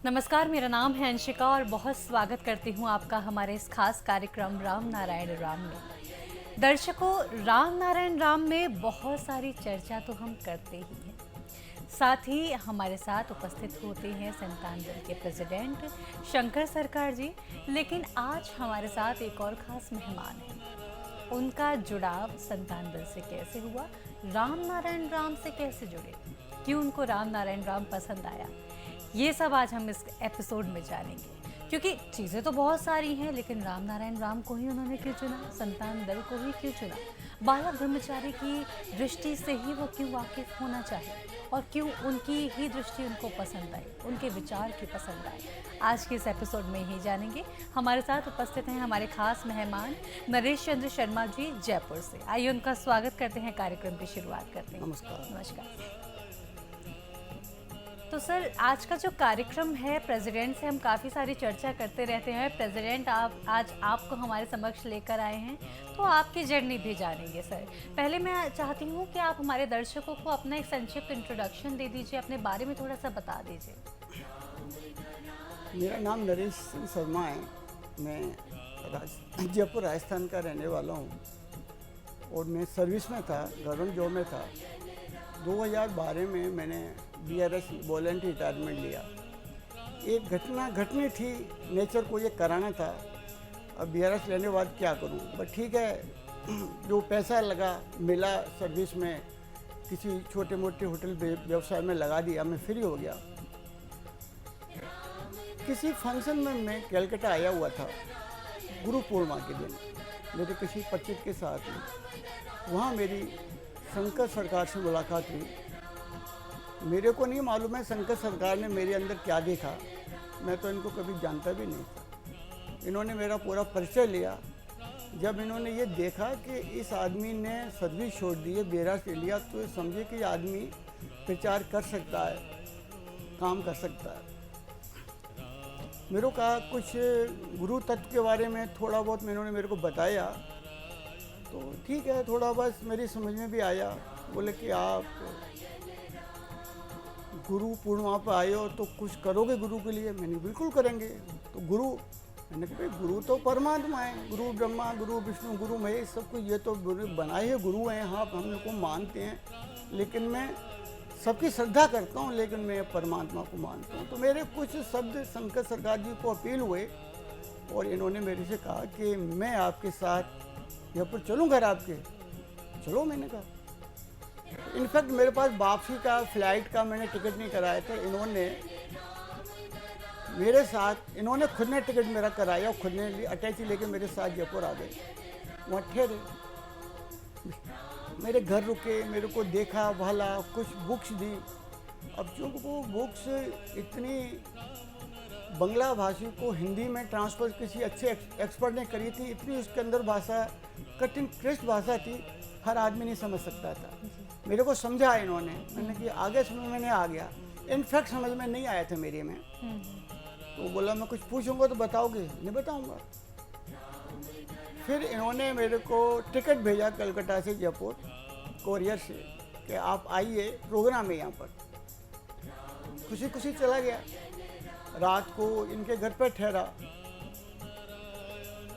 नमस्कार, मेरा नाम है अंशिका और बहुत स्वागत करती हूँ आपका हमारे इस खास कार्यक्रम राम नारायण राम में। दर्शकों, राम नारायण राम में बहुत सारी चर्चा तो हम करते ही हैं, साथ ही हमारे साथ उपस्थित होते हैं संतान दल के प्रेसिडेंट शंकर सरकार जी। लेकिन आज हमारे साथ एक और ख़ास मेहमान हैं। उनका जुड़ाव संतान दल से कैसे हुआ, राम नारायण राम से कैसे जुड़े, क्यों उनको राम नारायण राम पसंद आया, ये सब आज हम इस एपिसोड में जानेंगे। क्योंकि चीज़ें तो बहुत सारी हैं, लेकिन राम नारायण राम को ही उन्होंने क्यों चुना, संतान दल को ही क्यों चुना, बालक ब्रह्मचारी की दृष्टि से ही वो क्यों वाकिफ होना चाहे और क्यों उनकी ही दृष्टि उनको पसंद आई, उनके विचार की पसंद आए, आज के इस एपिसोड में ही जानेंगे। हमारे साथ उपस्थित हैं हमारे खास मेहमान नरेश चंद्र शर्मा जी जयपुर से। आइए उनका स्वागत करते हैं, कार्यक्रम की शुरुआत करते हैं। नमस्कार। नमस्कार। तो सर, आज का जो कार्यक्रम है प्रेसिडेंट से हम काफ़ी सारी चर्चा करते रहते हैं। प्रेसिडेंट आज आपको हमारे समक्ष लेकर आए हैं, तो आपकी जर्नी भी जानेंगे। सर, पहले मैं चाहती हूँ कि आप हमारे दर्शकों को अपना एक संक्षिप्त इंट्रोडक्शन दे दीजिए, अपने बारे में थोड़ा सा बता दीजिए। मेरा नाम नरेश सिंह शर्मा है। मैं जयपुर राजस्थान का रहने वाला हूँ और मैं सर्विस में था, गवर्नमेंट जॉब में था। 2012 में मैंने BRS वॉलंटरी रिटायरमेंट लिया। एक घटना घटनी थी, नेचर को ये कराना था। अब BRS लेने के बाद क्या करूं, बट ठीक है, जो पैसा लगा मिला सर्विस में, किसी छोटे मोटे होटल व्यवसाय में लगा दिया, मैं फ्री हो गया। किसी फंक्शन में मैं कलकत्ता आया हुआ था, गुरु पूर्णिमा के दिन, मेरे किसी परिचित के साथ ही। वहाँ मेरी शंकर सरकार से मुलाकात हुई। मेरे को नहीं मालूम है शंकर सरकार ने मेरे अंदर क्या देखा, मैं तो इनको कभी जानता भी नहीं था। इन्होंने मेरा पूरा परिचय लिया। जब इन्होंने ये देखा कि इस आदमी ने सर्विस छोड़ दी है, BRS ले लिया, तो समझे कि आदमी प्रचार कर सकता है, काम कर सकता है। मेरे को कहा कुछ गुरु तत्व के बारे में थोड़ा बहुत इन्होंने मेरे को बताया, तो ठीक है, थोड़ा बस मेरी समझ में भी आया। बोले कि आप गुरु पूर्णिमा पर आए हो तो कुछ करोगे गुरु के लिए। मैंने बिल्कुल करेंगे। तो गुरु, मैंने कहा भाई गुरु तो परमात्मा है, गुरु ब्रह्मा, गुरु विष्णु, गुरु महेश, सब कुछ ये तो बनाए हुए गुरु हैं। हाँ, हम उनको मानते हैं, लेकिन मैं सबकी श्रद्धा करता हूँ, लेकिन मैं परमात्मा को मानता हूँ। तो मेरे कुछ शब्द शंकर सरकार जी को अपील हुए और इन्होंने मेरे से कहा कि मैं आपके साथ जयपुर चलूँ घर आपके। चलो, मैंने कहा। इनफैक्ट मेरे पास वापसी का फ्लाइट का मैंने टिकट नहीं कराया था। इन्होंने मेरे साथ, इन्होंने खुद ने टिकट मेरा कराया और खुद ने अटैची लेके मेरे साथ जयपुर आ गए। वहाँ ठहरे, मेरे घर रुके, मेरे को देखा भाला, कुछ बुक्स दी। अब चूँकि वो बुक्स इतनी बंगला भाषी को हिंदी में ट्रांसफर किसी अच्छे एक्सपर्ट ने करी थी, इतनी उसके अंदर भाषा कठिन क्लिष्ट भाषा थी, हर आदमी नहीं समझ सकता था। मेरे को समझा इन्होंने, मैंने कि आगे समझ में नहीं आ गया। इनफैक्ट समझ में नहीं आया था मेरे में। तो बोला मैं कुछ पूछूंगा तो बताओगे? नहीं बताऊंगा। फिर इन्होंने मेरे को टिकट भेजा कलकत्ता से जयपुर कोरियर से कि आप आइए, प्रोग्राम है यहाँ पर। खुशी खुशी चला गया। रात को इनके घर पर ठहरा।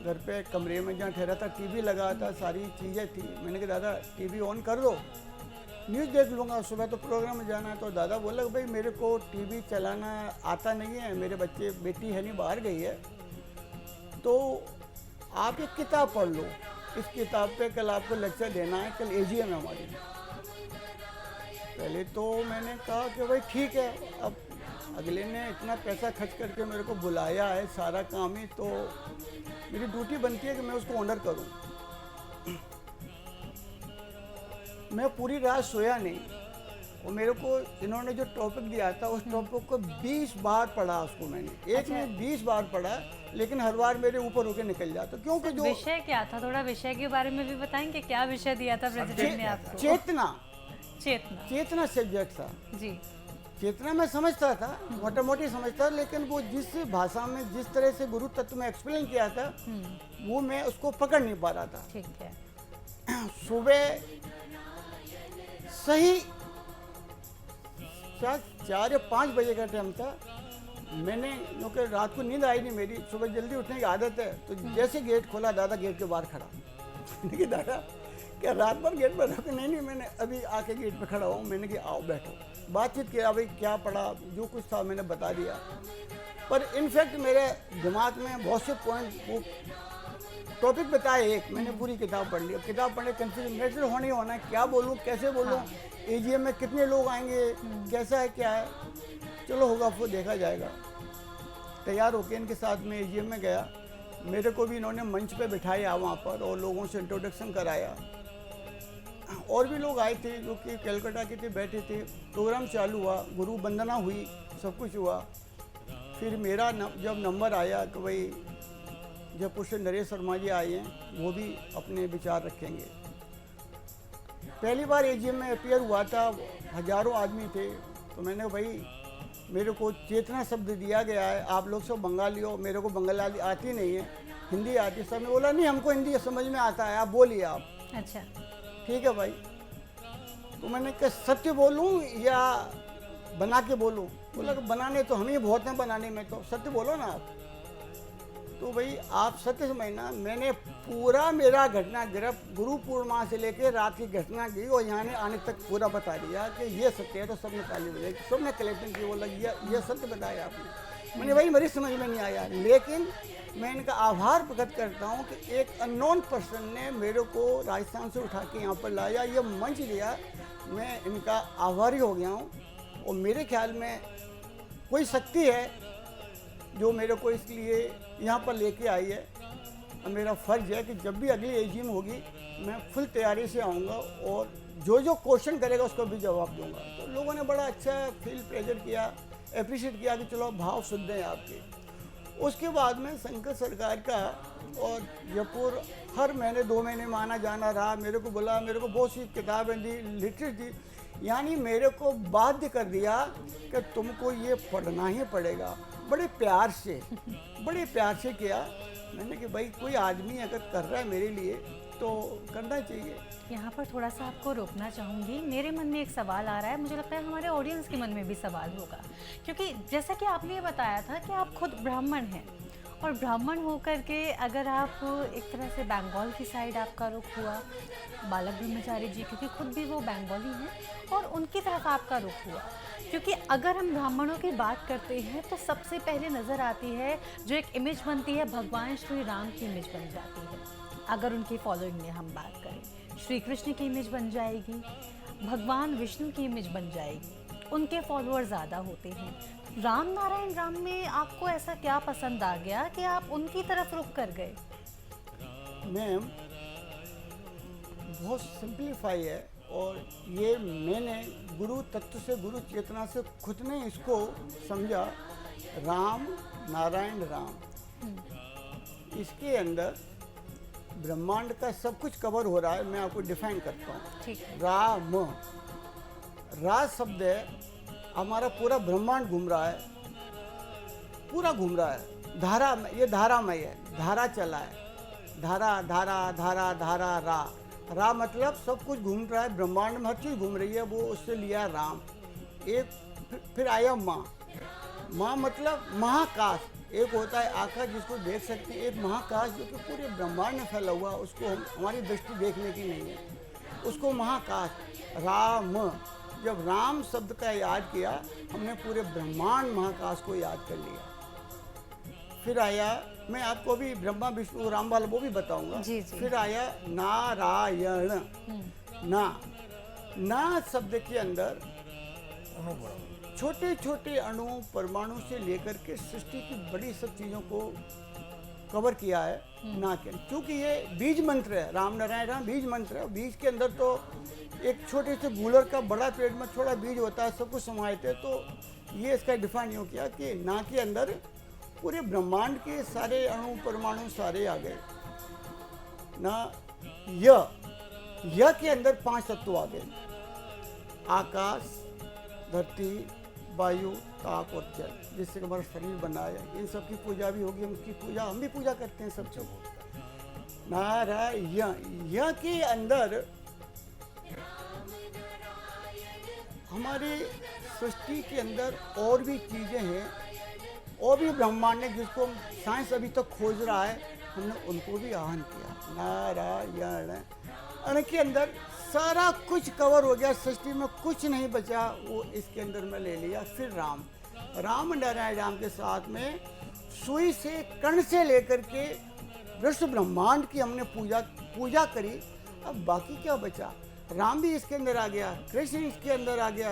घर पे कमरे में जहाँ ठहरा था टीवी लगा था, सारी चीज़ें थी। मैंने कहा दादा टीवी ऑन कर दो, न्यूज़ देख लूँगा, सुबह तो प्रोग्राम में जाना है। तो दादा बोला भाई मेरे को टीवी चलाना आता नहीं है, मेरे बेटी है नहीं, बाहर गई है, तो आप एक किताब पढ़ लो। इस किताब पे कल आपको लेक्चर देना है, कल AGM है हमारी। पहले तो मैंने कहा कि भाई ठीक है, अब अगले ने इतना पैसा खर्च करके मेरे को बुलाया है, सारा काम ही, तो मेरी ड्यूटी बनती है कि मैं उसको ऑनर करूं। मैं पूरी रात सोया नहीं और मेरे को इन्होंने जो टॉपिक दिया था उस टॉपिक को 20 बार पढ़ा उसको मैंने। एक में 20 बार पढ़ा, लेकिन हर बार मेरे ऊपर होके निकल जाता। क्योंकि जो विषय क्या था, थोड़ा विषय के बारे में भी बताएंगे, क्या विषय दिया था प्रेसिडेंट ने आपको? चेतना सब्जेक्ट था जी। चेतना मैं समझता था, मोटा मोटी समझता, लेकिन वो जिस भाषा में जिस तरह से गुरु तत्व में एक्सप्लेन किया था वो मैं उसको पकड़ नहीं पा रहा था। ठीक है। सुबह सही शायद 4 या 5 बजे का टाइम था। मैंने, क्योंकि रात को नींद आई नहीं मेरी, सुबह जल्दी उठने की आदत है, तो जैसे गेट खोला दादा गेट के बाहर खड़ा। मैंने कहा दादा क्या रात भर गेट पर रखा? नहीं, मैंने अभी आके गेट पर खड़ा हूँ। मैंने कहा आओ बैठो। बातचीत किया, भाई क्या पढ़ा, जो कुछ था मैंने बता दिया। पर इनफैक्ट मेरे दिमाग में बहुत से पॉइंट, वो टॉपिक बताए एक, मैंने पूरी किताब पढ़ ली। अब किताब पढ़ने कंफ्यूजन नेचुरल होने ही होना है, क्या बोलूँ कैसे बोलूँ, एजीएम में कितने लोग आएंगे, कैसा है क्या है, चलो होगा वो देखा जाएगा। तैयार होकर इनके साथ में एजीएम में गया। मेरे को भी इन्होंने मंच पे बिठाया वहाँ पर और लोगों से इंट्रोडक्शन कराया। और भी लोग आए थे जो कि कलकत्ता के थे, बैठे थे। प्रोग्राम चालू हुआ, गुरु वंदना हुई, सब कुछ हुआ। फिर मेरा जब नंबर आया कि भाई जयपुर से नरेश शर्मा जी आए हैं, वो भी अपने विचार रखेंगे। पहली बार एजीएम में अपीयर हुआ था, हजारों आदमी थे। तो मैंने भाई मेरे को चेतना शब्द दिया गया है, आप लोग सब बंगाली हो, मेरे को बंगाली आती नहीं है, हिंदी आती है। सब ने बोला नहीं हमको हिंदी समझ में आता है, आप बोलिए आप। अच्छा, ठीक है भाई। तो मैंने कहा सत्य बोलूं या बना के बोलूं? बोला कि बनाने तो हम ही बहुत हैं, बनाने में तो सत्य बोलो ना आप। तो भाई आप सत्य समझना, मैंने पूरा मेरा घटना गिरफ्त गुरु पूर्णिमा से लेकर रात की घटना की और यहाँ आने तक पूरा बता दिया कि ये सत्य है। तो सबने ताली बजाई, सबने कलेक्शन की, बोला ये सत्य बताया आपने। मैंने भाई मेरी समझ में नहीं आया, लेकिन मैं इनका आभार प्रकट करता हूँ कि एक अननोन पर्सन ने मेरे को राजस्थान से उठा के यहाँ पर लाया, ये मंच दिया। मैं इनका आभारी हो गया हूँ। और मेरे ख्याल में कोई शक्ति है जो मेरे को इसलिए यहाँ पर लेके आई है। और मेरा फ़र्ज़ है कि जब भी अगली एजीएम होगी मैं फुल तैयारी से आऊँगा और जो क्वेश्चन करेगा उसको भी जवाब दूंगा। तो लोगों ने बड़ा अच्छा फील प्रेजर किया, अप्रिशिएट किया कि चलो भाव शुद्ध हैं आपके। उसके बाद में शंकर सरकार का और जयपुर हर महीने 2 महीने में आना जाना रहा। मेरे को बोला, मेरे को बहुत सी किताबें दी, लिटरेचर दी, यानी मेरे को बाध्य कर दिया कि तुमको ये पढ़ना ही पड़ेगा। बड़े प्यार से किया। मैंने कि भाई कोई आदमी अगर कर रहा है मेरे लिए तो करना चाहिए। यहाँ पर थोड़ा सा आपको रोकना चाहूँगी। मेरे मन में एक सवाल आ रहा है, मुझे लगता है हमारे ऑडियंस के मन में भी सवाल होगा, क्योंकि जैसा कि आपने ये बताया था कि आप खुद ब्राह्मण हैं, और ब्राह्मण होकर के अगर आप एक तरह से बंगाल की साइड आपका रुख हुआ, बालक ब्रह्मचारी जी क्योंकि खुद भी वो बंगाली हैं, और उनकी तरफ आपका रुख हुआ। क्योंकि अगर हम ब्राह्मणों की बात करते हैं तो सबसे पहले नज़र आती है जो एक इमेज बनती है, भगवान श्री राम की इमेज बन जाती है। अगर उनकी फॉलोइंग में हम बात करें, श्री कृष्ण की इमेज बन जाएगी, भगवान विष्णु की इमेज बन जाएगी, उनके फॉलोअर ज़्यादा होते हैं। राम नारायण राम में आपको ऐसा क्या पसंद आ गया कि आप उनकी तरफ रुख कर गए? मैम बहुत सिंपलीफाई है, और ये मैंने गुरु तत्व से, गुरु चेतना से खुद ने इसको समझा। राम नारायण राम, इसके अंदर ब्रह्मांड का सब कुछ कवर हो रहा है। मैं आपको डिफाइन करता हूँ। ठीक है। राम, रा शब्द है, हमारा पूरा ब्रह्मांड घूम रहा है, पूरा घूम रहा है। धारा, ये धारामय है, धारा चला है, धारा धारा धारा धारा रा। रा मतलब सब कुछ घूम रहा है, ब्रह्मांड में हर चीज़ घूम रही है, वो उससे लिया राम। एक फिर आया माँ। माँ मतलब महाकाश। एक होता है आकाश जिसको देख सकते हैं, एक महाकाश जो कि पूरे ब्रह्मांड में फैला हुआ, उसको हमारी दृष्टि देखने की नहीं है, उसको महाकाश। राम, जब राम शब्द का याद किया हमने पूरे ब्रह्मांड महाकाश को याद कर लिया। फिर आया, मैं आपको भी ब्रह्मा विष्णु राम वाला वो भी बताऊंगा। जी जी। फिर आया नारायण। ना शब्द के अंदर छोटे छोटे अणु परमाणु से लेकर के सृष्टि की बड़ी सब चीज़ों को कवर किया है ना के। क्योंकि ये बीज मंत्र है, राम नारायण राम बीज मंत्र है। बीज के अंदर तो एक छोटे से गूलर का बड़ा पेड़ में छोटा बीज होता है, सब कुछ समाहित है। तो ये इसका डिफाइन यूँ किया कि ना के अंदर पूरे ब्रह्मांड के सारे अणु परमाणु सारे आ गए ना। य के अंदर 5 तत्व आ गए, आकाश, धरती, वायु, ताप और जल, जिससे हमारा शरीर बना है। इन सब की पूजा भी होगी, हम उसकी पूजा हम भी पूजा करते हैं सब। नारायण यह के अंदर हमारी सृष्टि के अंदर और भी चीज़ें हैं, और भी ब्रह्मांड है जिसको साइंस अभी तक खोज रहा है, हमने उनको भी आह्वान किया। नारायण अण के अंदर सारा कुछ कवर हो गया, सृष्टि में कुछ नहीं बचा, वो इसके अंदर में ले लिया। फिर राम नारायण राम के साथ में सुई से कर्ण से लेकर के विश्व ब्रह्मांड की हमने पूजा करी। अब बाकी क्या बचा? राम भी इसके अंदर आ गया, कृष्ण इसके अंदर आ गया,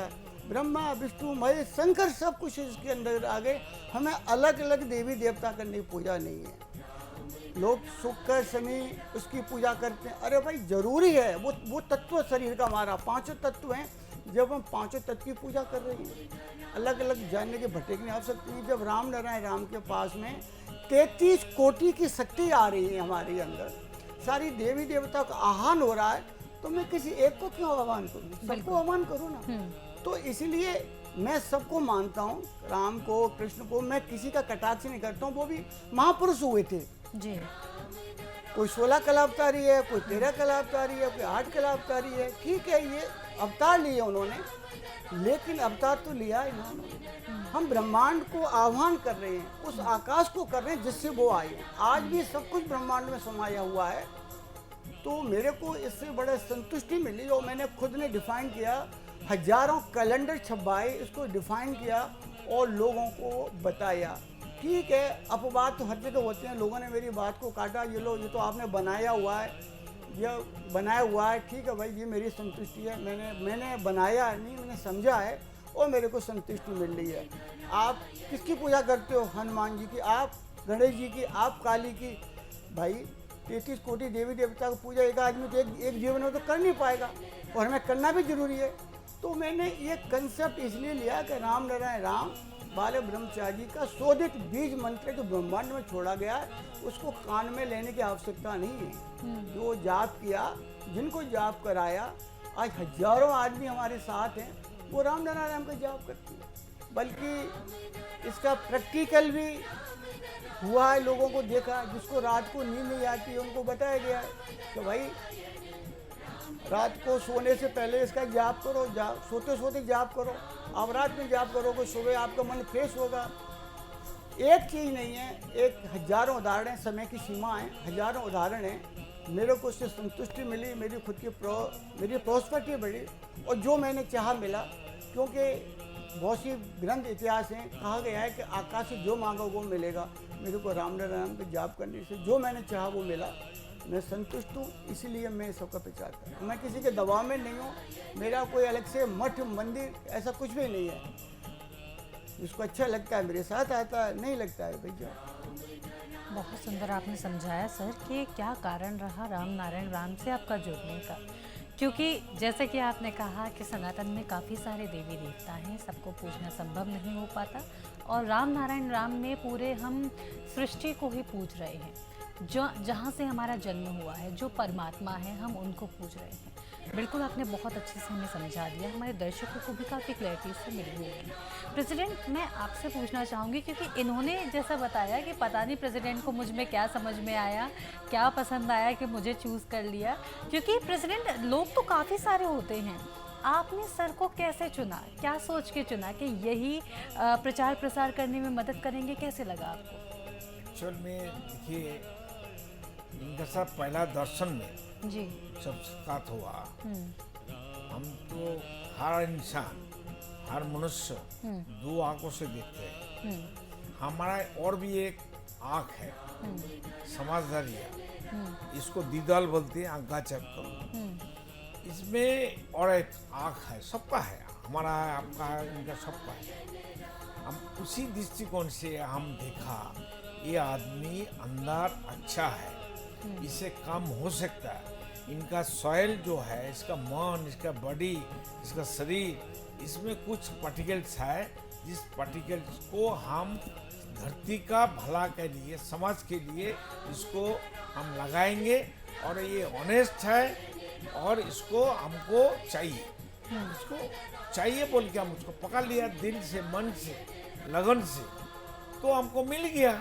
ब्रह्मा विष्णु महेश शंकर सब कुछ इसके अंदर आ गए। हमें अलग अलग देवी देवता करने की पूजा नहीं है। लोग शुक्र शनि उसकी पूजा करते हैं, अरे भाई जरूरी है, वो तत्व शरीर का हमारा पांचों तत्व हैं। जब हम पांचों तत्व की पूजा कर रहे हैं, अलग अलग जानने के भटकने आ सकती है। जब राम नारायण राम के पास में 33 कोटि की शक्ति आ रही है हमारे अंदर, सारी देवी देवता का आह्वान हो रहा है, तो मैं किसी एक को क्यों आह्वान करूँ? सबको आह्वान करूँ ना। तो इसलिए मैं सबको मानता हूँ, राम को कृष्ण को मैं किसी का कटाक्ष नहीं करता हूँ। वो भी महापुरुष हुए थे जी। कोई 16 कला अवतारी है, कोई 13 कला अवतारी है, कोई 8 कला अवतारी है। ठीक है, ये अवतार लिए उन्होंने, लेकिन अवतार तो लिया इन्होंने। हम ब्रह्मांड को आह्वान कर रहे हैं, उस आकाश को कर रहे हैं जिससे वो आए। आज भी सब कुछ ब्रह्मांड में समाया हुआ है। तो मेरे को इससे बड़ा संतुष्टि मिली, और मैंने खुद ने डिफाइन किया, हजारों कैलेंडर छपवाए, इसको डिफाइन किया और लोगों को बताया। ठीक है, अपवाद तो हर जगह होते हैं, लोगों ने मेरी बात को काटा, ये लो ये तो आपने बनाया हुआ है, ये बनाया हुआ है। ठीक है भाई, ये मेरी संतुष्टि है, मैंने बनाया नहीं, मैंने समझा है और मेरे को संतुष्टि मिल रही है। आप किसकी पूजा करते हो? हनुमान जी की, आप गणेश जी की, आप काली की। भाई 33 कोटि देवी देवता की पूजा एक आदमी तो एक जीवन में तो कर नहीं पाएगा, और हमें करना भी जरूरी है। तो मैंने ये कंसेप्ट इसलिए लिया कि राम नारायण राम बाल ब्रह्मचारी का शोधित बीज मंत्र जो ब्रह्मांड में छोड़ा गया है, उसको कान में लेने की आवश्यकता नहीं है। जो जाप किया, जिनको जाप कराया, आज हजारों आदमी हमारे साथ हैं, वो राम नारायण राम का जाप करते हैं। बल्कि इसका प्रैक्टिकल भी हुआ है, लोगों को देखा, जिसको रात को नींद नहीं आती उनको बताया गया है कि भाई रात को सोने से पहले इसका जाप करो, सोते सोते जाप करो। आप रात में जाप करोगे, सुबह आपका मन फ्रेश होगा। एक चीज़ नहीं है, एक हजारों उदाहरण हैं, समय की सीमा है, हजारों उदाहरण हैं। मेरे को उससे संतुष्टि मिली, मेरी खुद की मेरी प्रॉस्पेरिटी बढ़ी, और जो मैंने चाहा मिला। क्योंकि बहुत सी ग्रंथ इतिहास हैं, कहा गया है कि आकाश से जो मांगो वो मिलेगा। मेरे को राम नारायण के जाप करने से जो मैंने चाहा वो मिला। मैं संतुष्ट हूँ, इसीलिए मैं सबका प्रचार कर रहा हूँ। मैं किसी के दबाव में नहीं हूँ, मेरा कोई अलग से मठ मंदिर ऐसा कुछ भी नहीं है। जिसको अच्छा लगता है मेरे साथ आता है, नहीं लगता है भैया। बहुत सुंदर आपने समझाया सर कि क्या कारण रहा राम नारायण राम से आपका जुड़ने का। क्योंकि जैसे कि आपने कहा कि सनातन में काफ़ी सारे देवी देवता हैं, सबको पूजना संभव नहीं हो पाता, और राम नारायण राम में पूरे हम सृष्टि को ही पूज रहे हैं। जो जहाँ से हमारा जन्म हुआ है, जो परमात्मा है, हम उनको पूज रहे हैं। बिल्कुल आपने बहुत अच्छे से हमें समझा दिया, हमारे दर्शकों को भी काफ़ी क्लैरिटी से मिली होगी। प्रेसिडेंट, मैं आपसे पूछना चाहूँगी, क्योंकि इन्होंने जैसा बताया कि पता नहीं प्रेसिडेंट को मुझ में क्या समझ में आया, क्या पसंद आया कि मुझे चूज़ कर लिया। क्योंकि प्रेसिडेंट, लोग तो काफ़ी सारे होते हैं, आपने सर को कैसे चुना, क्या सोच के चुना कि यही प्रचार प्रसार करने में मदद करेंगे? कैसे लगा आपको? एक्चुअल में देखिए, इनका सब पहला दर्शन में जी सब साथ हुआ। हम तो हर इंसान, हर मनुष्य दो आंखों से देखते हैं। हमारा और भी एक आंख है, समझदारी है, इसको दीदाल बोलते हैं, आंखा चक्कर। इसमें और एक आंख है, सबका है, हमारा है, आपका है, इनका सबका है। हम उसी दृष्टिकोण से हम देखा, ये आदमी अंदर अच्छा है, इससे काम हो सकता है। इनका सॉइल जो है, इसका मन, इसका बॉडी, इसका शरीर, इसमें कुछ पार्टिकल्स है, जिस पार्टिकल्स को हम धरती का भला के लिए, समाज के लिए इसको हम लगाएंगे, और ये ऑनेस्ट है और इसको हमको चाहिए। इसको चाहिए बोल के हम उसको पकड़ लिया, दिल से, मन से, लगन से। तो हमको मिल गया।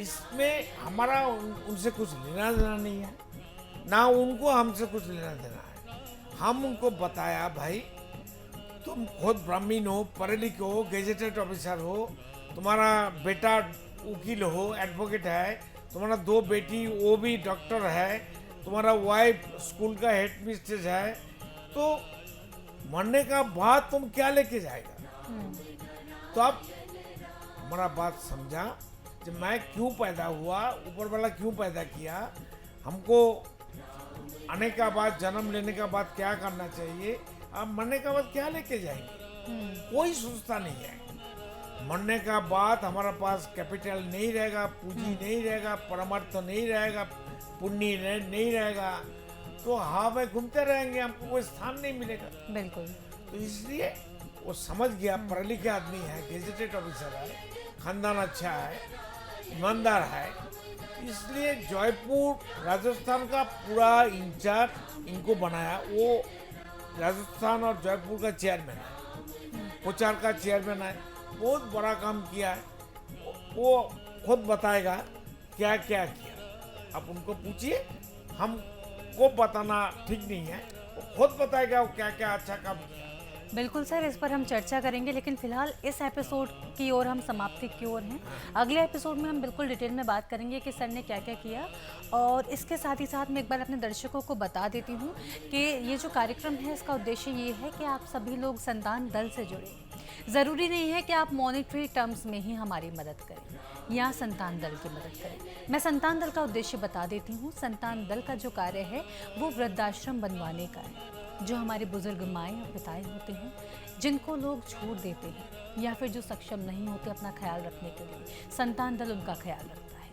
इसमें हमारा उनसे कुछ लेना देना नहीं है, ना उनको हमसे कुछ लेना देना है। हम उनको बताया भाई तुम खुद ब्राह्मण हो, पढ़े लिखे हो, गेजेटेड ऑफिसर हो, तुम्हारा बेटा वकील हो, एडवोकेट है, तुम्हारा 2 बेटी वो भी डॉक्टर है, तुम्हारा वाइफ स्कूल का हेड मिस्ट्रेस है, तो मरने का बाद तुम क्या लेके जाएगा। तो अब हमारा बात समझा कि मैं क्यों पैदा हुआ, ऊपर वाला क्यों पैदा किया, हमको आने का बाद, जन्म लेने का बाद क्या करना चाहिए, अब मरने का बाद क्या लेके जाएंगे, कोई सोचता नहीं है। मरने का बाद हमारा पास कैपिटल नहीं रहेगा, पूंजी नहीं रहेगा, परमार्थ नहीं रहेगा, पुण्य नहीं रहेगा, तो हवा घूमते रहेंगे, हमको कोई स्थान नहीं मिलेगा। बिल्कुल। तो इसलिए वो समझ गया, पढ़े लिखे आदमी है, गेजेटेड ऑफिसर है, खानदान अच्छा है, ईमानदार है, इसलिए जयपुर राजस्थान का पूरा इंचार्ज इनको बनाया। वो राजस्थान और जयपुर का चेयरमैन है, कोचार का चेयरमैन है, बहुत बड़ा काम किया है। वो खुद बताएगा क्या क्या किया। आप उनको पूछिए, हमको बताना ठीक नहीं है, वो खुद बताएगा वो क्या क्या अच्छा काम किया। बिल्कुल सर, इस पर हम चर्चा करेंगे, लेकिन फिलहाल इस एपिसोड की ओर हम समाप्ति की ओर हैं। अगले एपिसोड में हम बिल्कुल डिटेल में बात करेंगे कि सर ने क्या क्या किया, और इसके साथ ही साथ मैं एक बार अपने दर्शकों को बता देती हूँ कि ये जो कार्यक्रम है इसका उद्देश्य ये है कि आप सभी लोग संतान दल से जुड़े। ज़रूरी नहीं है कि आप मॉनेटरी टर्म्स में ही हमारी मदद करें या संतान दल की मदद करें। मैं संतान दल का उद्देश्य बता देती हूँ। संतान दल का जो कार्य है वो वृद्धाश्रम बनवाने का है। जो हमारे बुजुर्ग माएँ और पिताएँ होते हैं, जिनको लोग छोड़ देते हैं या फिर जो सक्षम नहीं होते अपना ख्याल रखने के लिए, संतान दल उनका ख्याल रखता है।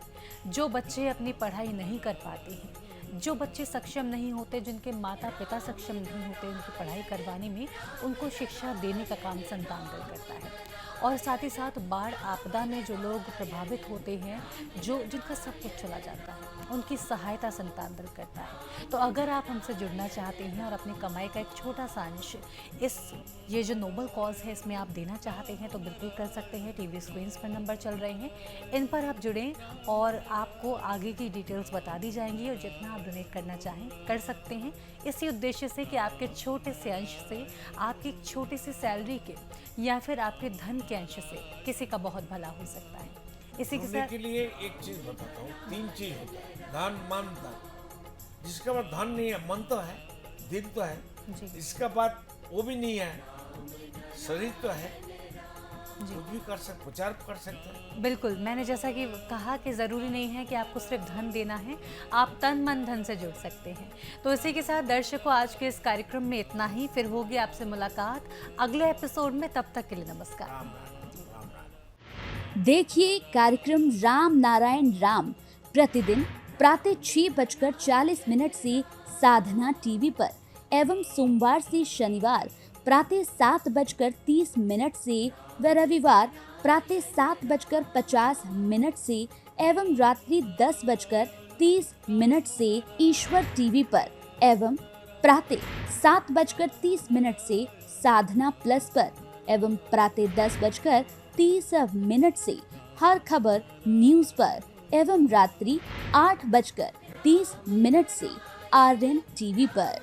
जो बच्चे अपनी पढ़ाई नहीं कर पाते हैं, जो बच्चे सक्षम नहीं होते, जिनके माता पिता सक्षम नहीं होते उनकी पढ़ाई करवाने में, उनको शिक्षा देने का काम संतान दल करता है। और साथ ही साथ बाढ़ आपदा में जो लोग प्रभावित होते हैं, जिनका सब कुछ चला जाता है, उनकी सहायता संतान दल करता है। तो अगर आप हमसे जुड़ना चाहते हैं और अपनी कमाई का एक छोटा सा अंश ये जो नोबल कॉज है इसमें आप देना चाहते हैं, तो बिल्कुल कर सकते हैं। टीवी स्क्रीन्स पर नंबर चल रहे हैं, इन पर आप जुड़ें और आपको आगे की डिटेल्स बता दी जाएंगी, और जितना आप डोनेट करना चाहें कर सकते हैं, इसी उद्देश्य से कि आपके छोटे से अंश से, आपकी छोटी सी सैलरी के या फिर आपके धन के अंश से किसी का बहुत भला हो सकता है। इसी के साथ के लिए एक चीज बताता हूँ, 3 चीज होता है, धन, मन, धन। जिसके बाद धन नहीं है, मन तो है, दिल तो है, इसका बाद वो भी नहीं है, शरीर तो है, कुछ भी कर सकते, प्रचार कर सकते हैं। बिल्कुल, मैंने जैसा कि कहा कि ज़रूरी नहीं है कि आपको सिर्फ धन देना है, आप तन मन धन से जुड़ सकते हैं। तो इसी के साथ दर्शकों, आज के इस कार्यक्रम में इतना ही। फिर होगी आपसे मुलाकात अगले एपिसोड में, तब तक के लिए नमस्कार। राम राम, राम राम। देखिए कार्यक्रम राम नारायण राम प्रतिदिन प्रातः 6:40 से साधना टीवी पर, एवं सोमवार से शनिवार प्रातः 7:30 से व रविवार प्रातः 7:50 से एवं रात्रि 10:30 से ईश्वर टीवी पर, एवं प्रातः 7:30 से साधना प्लस पर, एवं प्रातः 10:30 से हर खबर न्यूज पर, एवं रात्रि 8:30 से आरएन टीवी पर।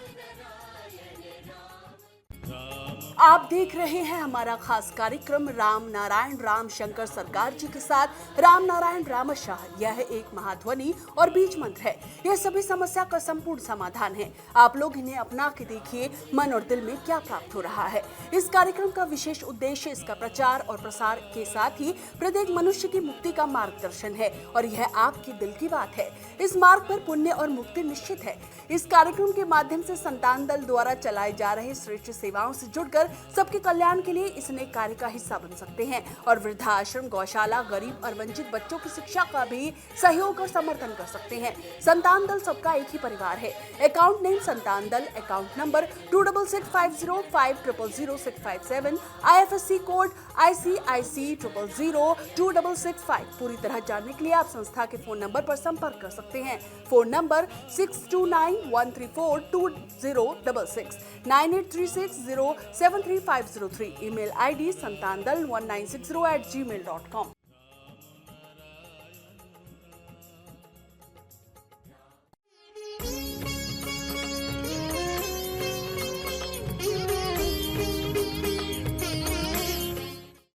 आप देख रहे हैं हमारा खास कार्यक्रम राम नारायण राम शंकर सरकार जी के साथ राम नारायण रामशाह। यह एक महाध्वनि और बीज मंत्र है। यह सभी समस्या का संपूर्ण समाधान है। आप लोग इन्हें अपना के देखिए, मन और दिल में क्या प्राप्त हो रहा है। इस कार्यक्रम का विशेष उद्देश्य इसका प्रचार और प्रसार के साथ ही प्रत्येक मनुष्य की मुक्ति का मार्गदर्शन है, और यह आपके दिल की बात है। इस मार्ग पर पुण्य और मुक्ति निश्चित है। इस कार्यक्रम के माध्यम से संतान दल द्वारा चलाए जा रहे श्रेष्ठ सेवाओं से जुड़कर सबके कल्याण के लिए इस नेक कार्य का हिस्सा बन सकते हैं, और वृद्धाश्रम, गौशाला, गरीब और वंचित बच्चों की शिक्षा का भी सहयोग और समर्थन कर सकते हैं। संतान दल सबका एक ही परिवार है। अकाउंट नेम संतान दल, account number 266505000657, IFSC code ICIC 000265। पूरी तरह जानने के लिए आप संस्था के फोन नंबर पर संपर्क कर सकते हैं। Phone number 6291342066, 9836073503। Email ID santandal1960@gmail.com।